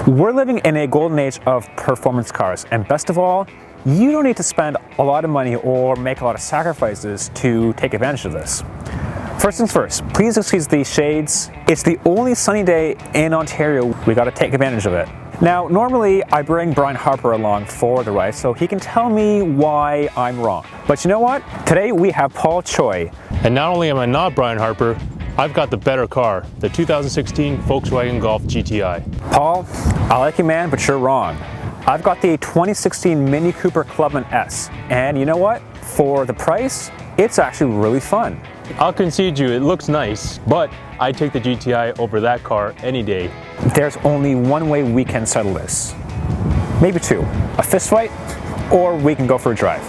We're living in a golden age of performance cars, and best of all, you don't need to spend a lot of money or make a lot of sacrifices to take advantage of this. First things first, please excuse the shades. It's the only sunny day in Ontario. We gotta take advantage of it. Now, normally I bring Brian Harper along for the ride so he can tell me why I'm wrong. But you know what? Today we have Paul Choi. And not only am I not Brian Harper, I've got the better car, the 2016 Volkswagen Golf GTI. Paul, I like you, man, but you're wrong. I've got the 2016 Mini Cooper Clubman S, and you know what? For the price, it's actually really fun. I'll concede you, it looks nice, but I'd take the GTI over that car any day. There's only one way we can settle this. Maybe two, a fist fight, or we can go for a drive.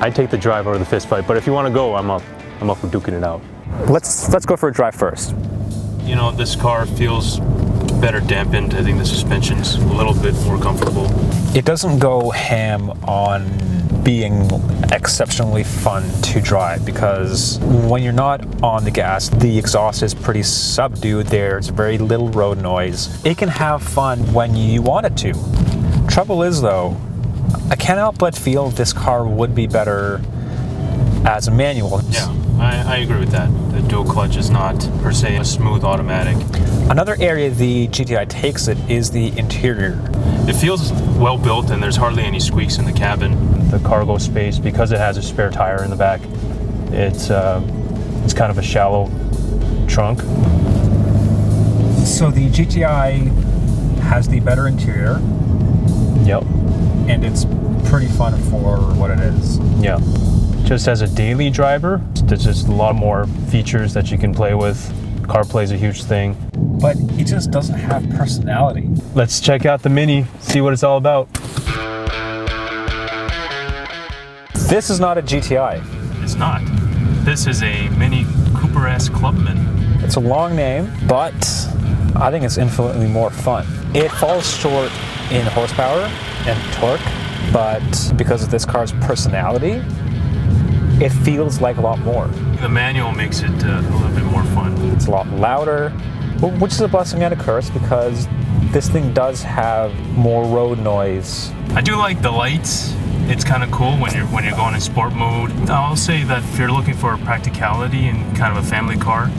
I'd take the drive over the fist fight, but if you want to go, I'm up for duking it out. Let's go for a drive first. You know, this car feels better dampened. I think the suspension's a little bit more comfortable. It doesn't go ham on being exceptionally fun to drive because when you're not on the gas, the exhaust is pretty subdued. There's very little road noise. It can have fun when you want it to. Trouble is though, I can't help but feel this car would be better as a manual. Yeah, I agree with that. The dual clutch is not per se a smooth automatic. Another area the GTI takes it is the interior. It feels well built and there's hardly any squeaks in the cabin. The cargo space, because it has a spare tire in the back, it's kind of a shallow trunk. So the GTI has the better interior. Yep. And it's pretty fun for what it is. Yeah. Just as a daily driver, there's just a lot more features that you can play with. CarPlay's a huge thing. But it just doesn't have personality. Let's check out the Mini, see what it's all about. This is not a GTI. It's not. This is a Mini Cooper S Clubman. It's a long name, but I think it's infinitely more fun. It falls short in horsepower and torque, but because of this car's personality, it feels like a lot more. The manual makes it a little bit more fun. It's a lot louder, which is a blessing and a curse because this thing does have more road noise. I do like the lights. It's kind of cool when you're going in sport mode. I'll say that if you're looking for practicality and kind of a family car,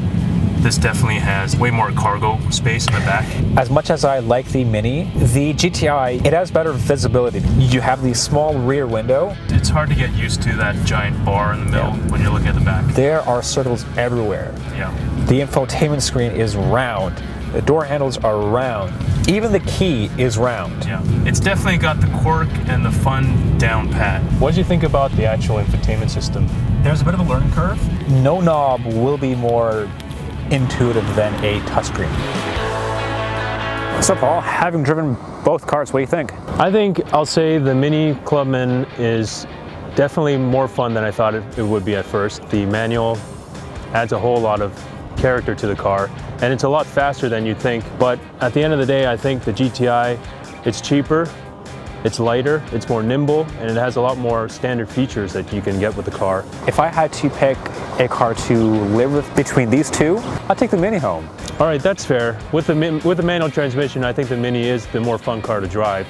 this definitely has way more cargo space in the back. As much as I like the Mini, the GTI, it has better visibility. You have the small rear window. It's hard to get used to that giant bar in the middle when you're looking at the back. There are circles everywhere. Yeah. The infotainment screen is round. The door handles are round. Even the key is round. Yeah. It's definitely got the quirk and the fun down pat. What did you think about the actual infotainment system? There's a bit of a learning curve. No knob will be more intuitive than a touchscreen. So Paul, having driven both cars, what do you think? I think I'll say the Mini Clubman is definitely more fun than I thought it would be at first. The manual adds a whole lot of character to the car and it's a lot faster than you'd think, but at the end of the day I think the GTI, it's cheaper, it's lighter, it's more nimble, and it has a lot more standard features that you can get with the car. If I had to pick a car to live with between these two, I'd take the Mini home. All right, that's fair. With the manual transmission, I think the Mini is the more fun car to drive.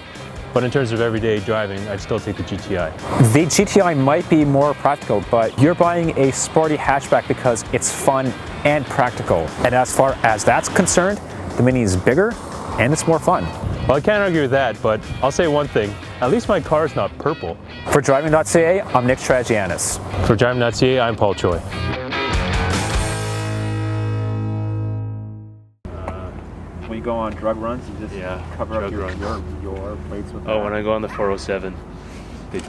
But in terms of everyday driving, I'd still take the GTI. The GTI might be more practical, but you're buying a sporty hatchback because it's fun and practical. And as far as that's concerned, the Mini is bigger and it's more fun. Well, I can't argue with that, but I'll say one thing. At least my car's not purple. For Driving.ca, I'm Nick Tragianis. For Driving.ca, I'm Paul Choi. When you go on drug runs, you just cover up your plates with when I go on the 407, they'd